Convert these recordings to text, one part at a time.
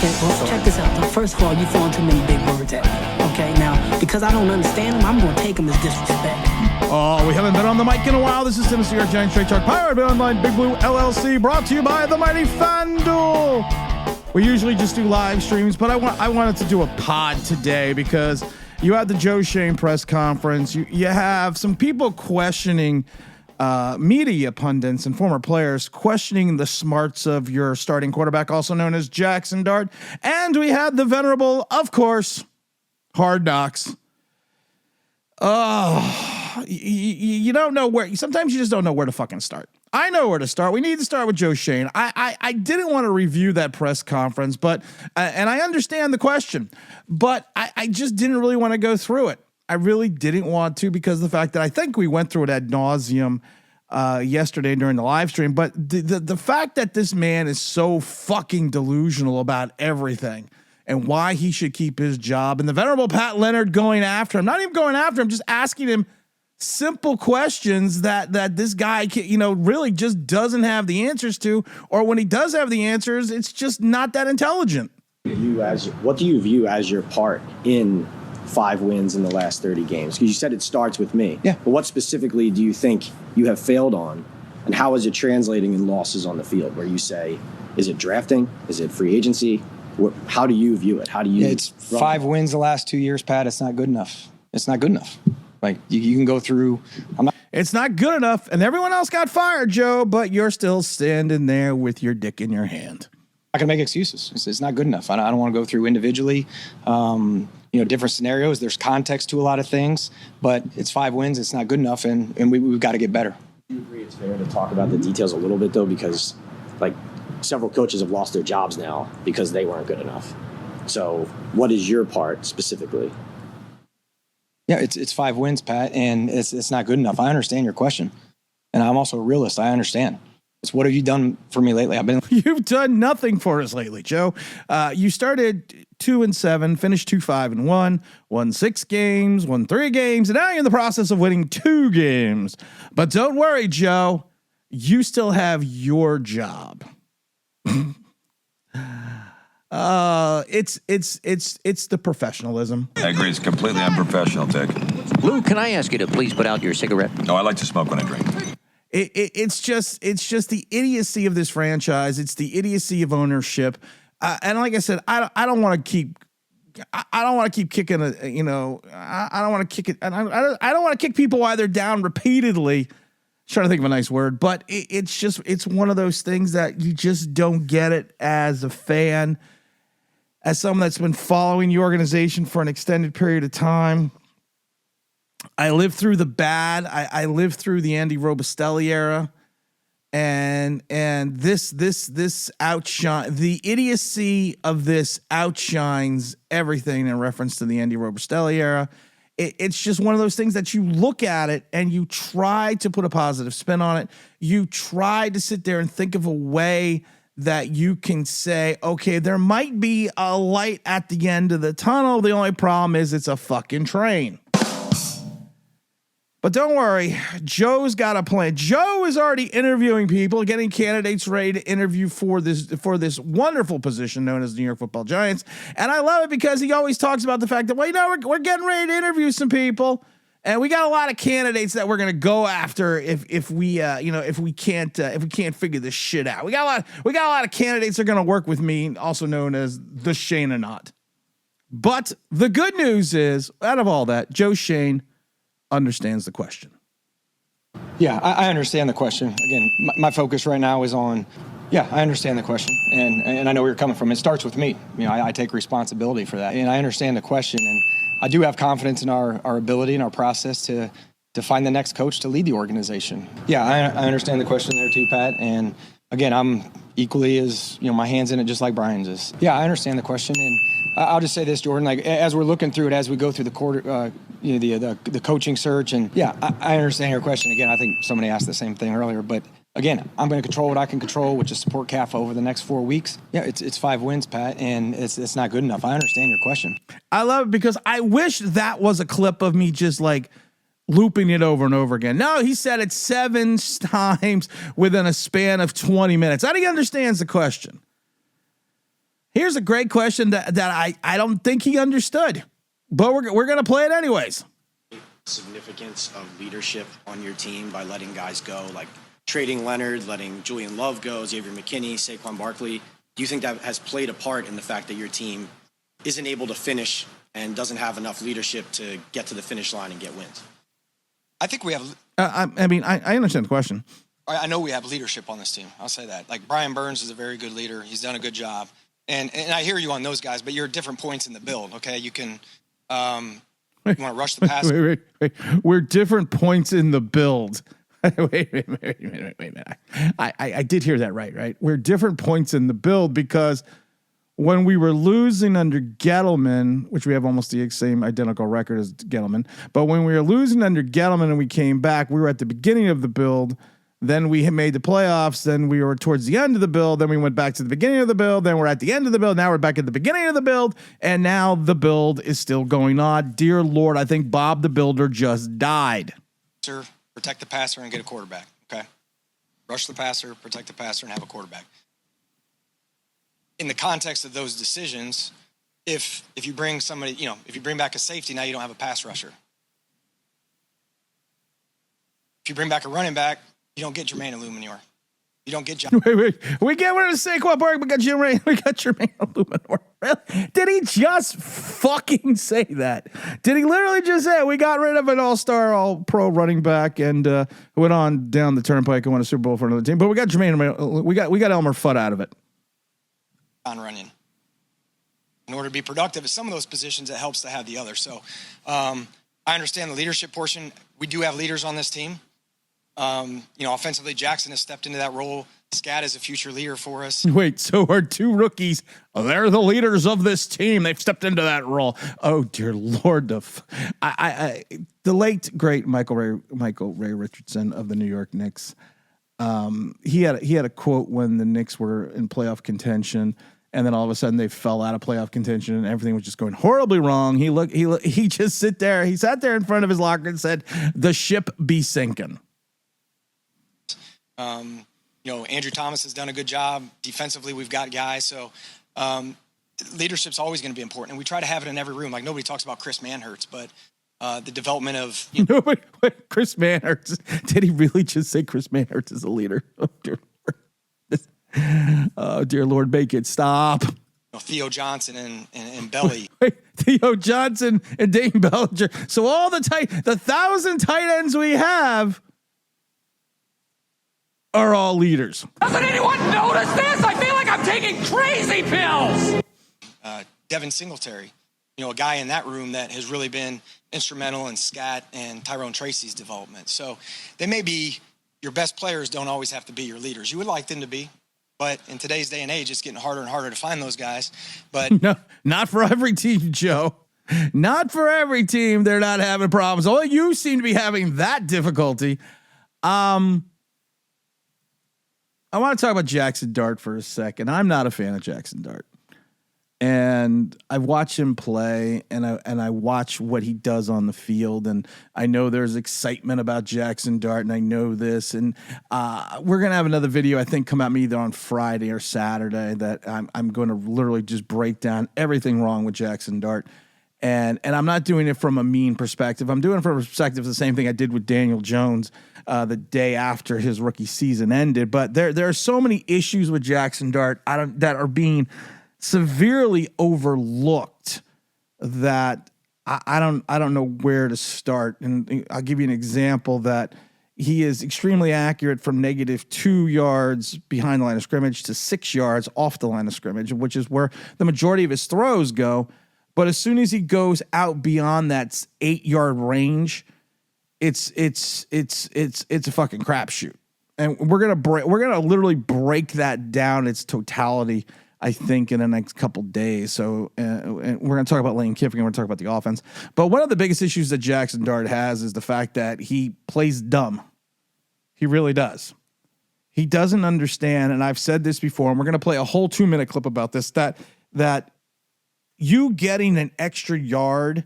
Okay, well, check this out. Now, first of all, you're throwing too many big words at me. Okay, now, because I don't understand them, I'm going to take them as disrespect. Oh, we haven't been on the mic in a while. This is Tennessee Your Giant Straight Talk, powered by Online Big Blue LLC, brought to you by the mighty FanDuel. We usually just do live streams, but I wanted to do a pod today because you had the Joe Schoen press conference. You have some people questioning media pundits and former players questioning the smarts of your starting quarterback, also known as Jaxson Dart. And we had the venerable, of course, Hard Knocks. You don't know where. Sometimes you just don't know where to fucking start. I know where to start. We need to start with Joe Schoen. I didn't want to review that press conference, but and I understand the question, but I just didn't really want to go through it. I really didn't want to because of the fact that I think we went through it ad nauseum yesterday during the live stream. But the fact that this man is so fucking delusional about everything and why he should keep his job, and the venerable Pat Leonard going after him, not even going after him, just asking him simple questions that this guy really just doesn't have the answers to, or when he does have the answers, it's just not that intelligent. What do you view as your part in 5 wins in the last 30 games? Because you said it starts with me. Yeah. But what specifically do you think you have failed on, and how is it translating in losses on the field? Where you say, is it drafting? Is it free agency? How do you view it? How do you? It's 5 wins the last 2 years, Pat. It's not good enough. It's not good enough. Like you can go through. It's not good enough, and everyone else got fired, Joe. But you're still standing there with your dick in your hand. I can make excuses. It's not good enough. I don't want to go through individually. Different scenarios. There's context to a lot of things, but it's 5 wins. It's not good enough, and we've got to get better. Do you agree it's fair to talk about the details a little bit, though? Because, several coaches have lost their jobs now because they weren't good enough. So what is your part specifically? Yeah, it's 5 wins, Pat, and it's not good enough. I understand your question, and I'm also a realist. I understand. It's what have you done for me lately? You've done nothing for us lately, Joe. You started 2-7, finished 2-5-1, won 6 games, won 3 games, and now you're in the process of winning 2 games. But don't worry, Joe. You still have your job. It's the professional-ism. I agree. It's completely unprofessional, Dick. Lou, can I ask you to please put out your cigarette? No, I like to smoke when I drink. It's just the idiocy of this franchise. It's the idiocy of ownership. And like I said, I don't want to keep kicking it. I don't want to kick it. And I don't want to kick people while they're down repeatedly. Trying to think of a nice word, but it's one of those things that you just don't get it as a fan, as someone that's been following the organization for an extended period of time. I lived through the bad. I lived through the Andy Robustelli era, and this outshine, the idiocy of this outshines everything in reference to the Andy Robustelli era. It's just one of those things that you look at it and you try to put a positive spin on it. You try to sit there and think of a way that you can say, okay, there might be a light at the end of the tunnel. The only problem is it's a fucking train. But don't worry, Joe's got a plan. Joe is already interviewing people, getting candidates ready to interview for this wonderful position known as the New York Football Giants. And I love it because he always talks about the fact that, we're getting ready to interview some people, and we got a lot of candidates that we're going to go after if we can't figure this shit out. We got a lot of candidates that are going to work with me, also known as the Schoen-a-not. But the good news is, out of all that, Joe Schoen understands the question. Yeah, I understand the question. Again, my focus right now is on, I understand the question, and I know where you're coming from. It starts with me. I take responsibility for that, and I understand the question, and I do have confidence in our ability and our process to find the next coach to lead the organization. Yeah, I understand the question there too, Pat, and again, I'm equally as, my hand's in it just like Brian's is. Yeah, I understand the question, and I'll just say this, Jordan, as we're looking through it, as we go through the quarter, the coaching search, and I understand your question. Again, I think somebody asked the same thing earlier, but again, I'm going to control what I can control, which is support CAF over the next 4 weeks. Yeah, it's 5 wins, Pat, and it's not good enough. I understand your question. I love it because I wish that was a clip of me just looping it over and over again. No, he said it 7 times within a span of 20 minutes. I think he understands the question. Here's a great question that I don't think he understood, but we're going to play it anyways. Significance of leadership on your team by letting guys go, like trading Leonard, letting Julian Love go, Xavier McKinney, Saquon Barkley. Do you think that has played a part in the fact that your team isn't able to finish and doesn't have enough leadership to get to the finish line and get wins? I think we have. I mean, I understand the question. I know we have leadership on this team. I'll say that. Like, Brian Burns is a very good leader. He's done a good job. And I hear you on those guys, but you're at different points in the build, okay? You can you want to rush the pass. Wait. We're different points in the build. wait a minute. I did hear that right? We're different points in the build because when we were losing under Gettleman, which we have almost the same identical record as Gettleman, but when we were losing under Gettleman and we came back, we were at the beginning of the build. Then we made the playoffs. Then we were towards the end of the build. Then we went back to the beginning of the build. Then we're at the end of the build. Now we're back at the beginning of the build. And now the build is still going on. Dear Lord, I think Bob the Builder just died. Sir, protect the passer and get a quarterback, okay? Rush the passer, protect the passer, and have a quarterback. In the context of those decisions, if you bring somebody, if you bring back a safety, now you don't have a pass rusher. If you bring back a running back, you don't get Jermaine Illuminor. You don't get John. Wait. We get rid of Saquon Barkley. We got Jermaine Illuminor. Really? Did he just fucking say that? Did he literally just say we got rid of an all-star, all-pro running back and went on down the turnpike and won a Super Bowl for another team? But we got Jermaine. We got Elmer Fudd out of it. On running. In order to be productive at some of those positions, it helps to have the other. So I understand the leadership portion. We do have leaders on this team. Offensively, Jaxson has stepped into that role. Scat is a future leader for us. Wait, so our two rookies, they're the leaders of this team. They've stepped into that role. Oh, dear Lord. The late, great Michael Ray Richardson of the New York Knicks, he had a quote when the Knicks were in playoff contention, and then all of a sudden they fell out of playoff contention and everything was just going horribly wrong. He just sat there in front of his locker and said, "The ship be sinking." Andrew Thomas has done a good job. Defensively, we've got guys. So leadership's always going to be important. And we try to have it in every room. Like, nobody talks about Chris Manhertz, but the development of... Nobody, Chris Manhertz. Did he really just say Chris Manhertz is a leader? Oh, dear Lord. Oh, dear Lord, make it stop. Theo Johnson and Belly. Theo Johnson and Dane Bellinger. So all the 1,000 tight ends we have are all leaders. Doesn't anyone notice this? I feel like I'm taking crazy pills. Devin Singletary, a guy in that room that has really been instrumental in Scat and Tyrone Tracy's development. So they may be your best players, don't always have to be your leaders. You would like them to be, but in today's day and age, it's getting harder and harder to find those guys. But no, not for every team, Joe. Not for every team. They're not having problems. Only you seem to be having that difficulty. I want to talk about Jaxson Dart for a second. I'm not a fan of Jaxson Dart. And I watch him play and I watch what he does on the field. And I know there's excitement about Jaxson Dart, and I know this. And we're going to have another video, I think, come out either on Friday or Saturday that I'm going to literally just break down everything wrong with Jaxson Dart. And I'm not doing it from a mean perspective. I'm doing it from a perspective of the same thing I did with Daniel Jones the day after his rookie season ended. But there are so many issues with Jaxson Dart that are being severely overlooked that I don't know where to start. And I'll give you an example that he is extremely accurate from -2 yards behind the line of scrimmage to 6 yards off the line of scrimmage, which is where the majority of his throws go. But as soon as he goes out beyond that 8-yard range, it's a fucking crapshoot. And we're gonna literally break that down its totality, I think, in the next couple days. So and we're gonna talk about Lane Kiffin, and we're gonna talk about the offense. But one of the biggest issues that Jaxson Dart has is the fact that he plays dumb. He really does. He doesn't understand, and I've said this before, and we're gonna play a whole 2-minute clip about this, that you getting an extra yard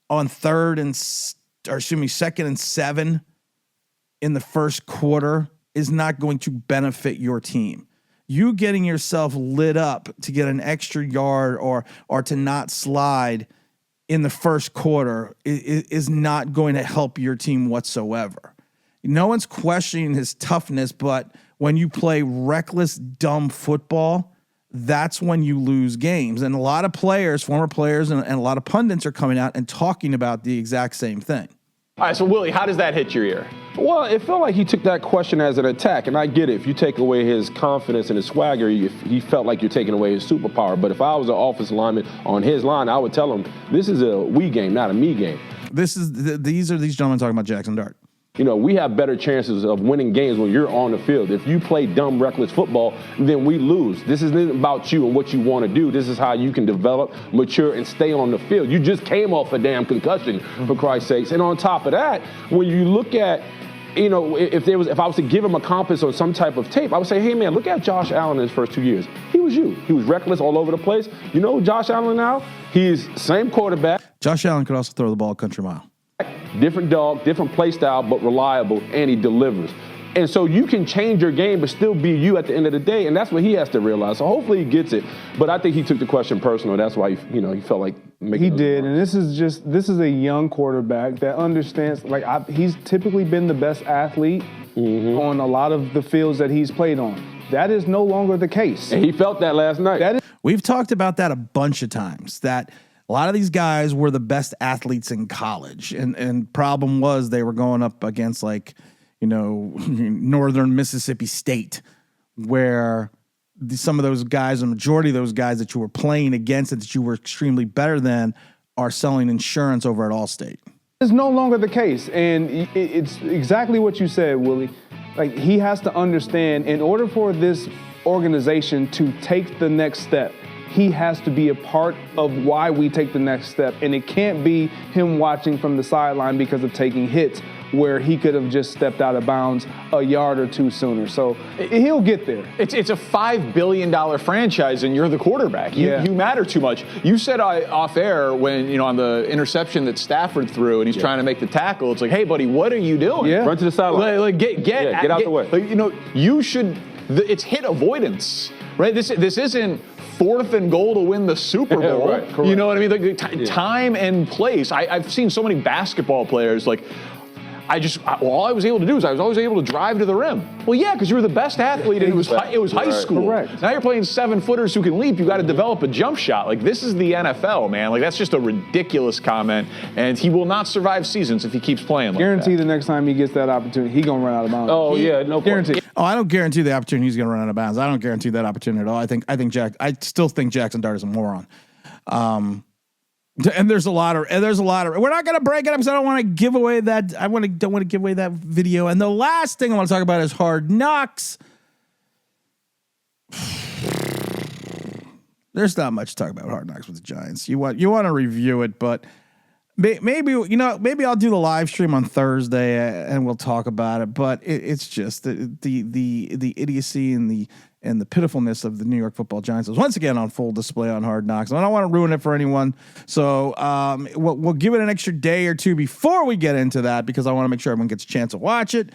on 2nd and 7 in the first quarter is not going to benefit your team. you getting yourself lit up to get an extra yard or to not slide in the first quarter is not going to help your team whatsoever. No one's questioning his toughness, but when you play reckless, dumb football, that's when you lose games. And a lot of players, former players, and a lot of pundits are coming out and talking about the exact same thing. All right, so Willie, how does that hit your ear? Well, it felt like he took that question as an attack, and I get it. If you take away his confidence and his swagger, he felt like you're taking away his superpower. But if I was an offensive lineman on his line, I would tell him, this is a we game, not a me game. These gentlemen talking about Jaxson Dart. You know, we have better chances of winning games when you're on the field. If you play dumb, reckless football, then we lose. This isn't about you and what you want to do. This is how you can develop, mature, and stay on the field. You just came off a damn concussion, for Christ's sakes. And on top of that, when you look at, you know, if I was to give him a compass on some type of tape, I would say, hey, man, look at Josh Allen in his first 2 years. He was you. He was reckless all over the place. You know Josh Allen now? He's same quarterback. Josh Allen could also throw the ball a country mile. Different dog, different play style, but reliable, and he delivers. And so you can change your game but still be you at the end of the day, and that's what he has to realize. So hopefully he gets it. But I think he took the question personal. That's why he felt like making it. He did, and this is a young quarterback that understands. He's typically been the best athlete on a lot of the fields that he's played on. That is no longer the case. And he felt that last night. We've talked about that a bunch of times, that a lot of these guys were the best athletes in college. And problem was they were going up against Northern Mississippi State, where some of those guys, a majority of those guys that you were playing against and that you were extremely better than are selling insurance over at Allstate. It's no longer the case. And it's exactly what you said, Willie. Like, he has to understand, in order for this organization to take the next step, he has to be a part of why we take the next step. And it can't be him watching from the sideline because of taking hits where he could have just stepped out of bounds a yard or two sooner. So he'll get there. It's a $5 billion franchise, and you're the quarterback. You matter too much. You said off air when, on the interception that Stafford threw and he's trying to make the tackle, it's like, hey, buddy, what are you doing? Yeah. Run to the sideline. Get out the way. You should, it's hit avoidance, right? This isn't 4th and goal to win the Super Bowl. Right, correct. You know what I mean? Time and place. I've seen so many basketball players all I was able to do is I was always able to drive to the rim. Well, yeah, because you were the best athlete and it was high school. Correct. Now you're playing 7-footers who can leap. You got to develop a jump shot. Like, this is the NFL, man. Like, that's just a ridiculous comment, and he will not survive seasons if he keeps playing like Guarantee that. the next time he gets that opportunity, he's going to run out of bounds. Oh, yeah, no guarantee. Oh, I don't guarantee the opportunity he's going to run out of bounds. I don't guarantee that opportunity at all. I still think Jaxson Dart is a moron. And there's a lot of. We're not going to break it up because I don't want to give away that. Don't want to give away that video. And the last thing I want to talk about is Hard Knocks. There's not much to talk about Hard Knocks with the Giants. You want to review it, but maybe I'll do the live stream on Thursday and we'll talk about it. But it's just the idiocy and the pitifulness of the New York Football Giants is once again on full display on Hard Knocks. I don't want to ruin it for anyone. So we'll give it an extra day or two before we get into that because I want to make sure everyone gets a chance to watch it.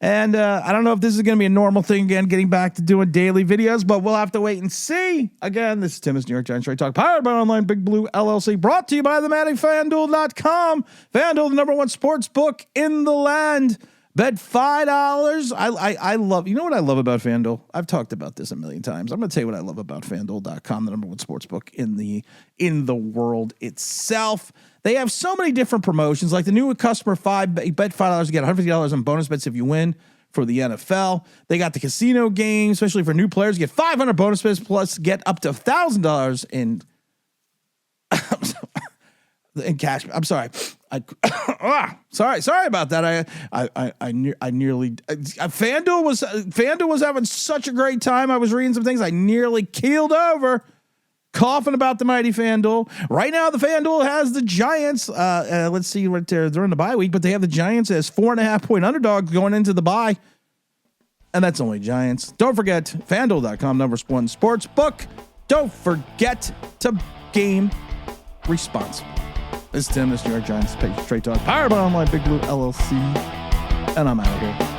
And I don't know if this is going to be a normal thing again, getting back to doing daily videos, but we'll have to wait and see. Again, this is Tim's New York Giants Straight Talk, powered by Online Big Blue LLC, brought to you by FanDuel.com. FanDuel, the number one sports book in the land. Bet $5. I love, you know what I love about FanDuel? I've talked about this a million times. I'm going to tell you what I love about FanDuel.com, the number one sports book in the world itself. They have so many different promotions, like the new customer bet $5 to get $150 on bonus bets if you win for the NFL. They got the casino game, especially for new players. You get 500 bonus bets plus get up to $1,000 in cash. I'm sorry. Sorry about that. I nearly FanDuel was having such a great time. I was reading some things. I nearly keeled over, coughing about the mighty FanDuel. Right now, the FanDuel has the Giants. Let's see right there. They're in the bye week, but they have the Giants as 4.5-point underdogs going into the bye. And that's only Giants. Don't forget, FanDuel.com, number one sports book. Don't forget to game responsibly. This is Tim, this is New York Giants Straight Talk, powered by Online Big Blue LLC. And I'm out of here.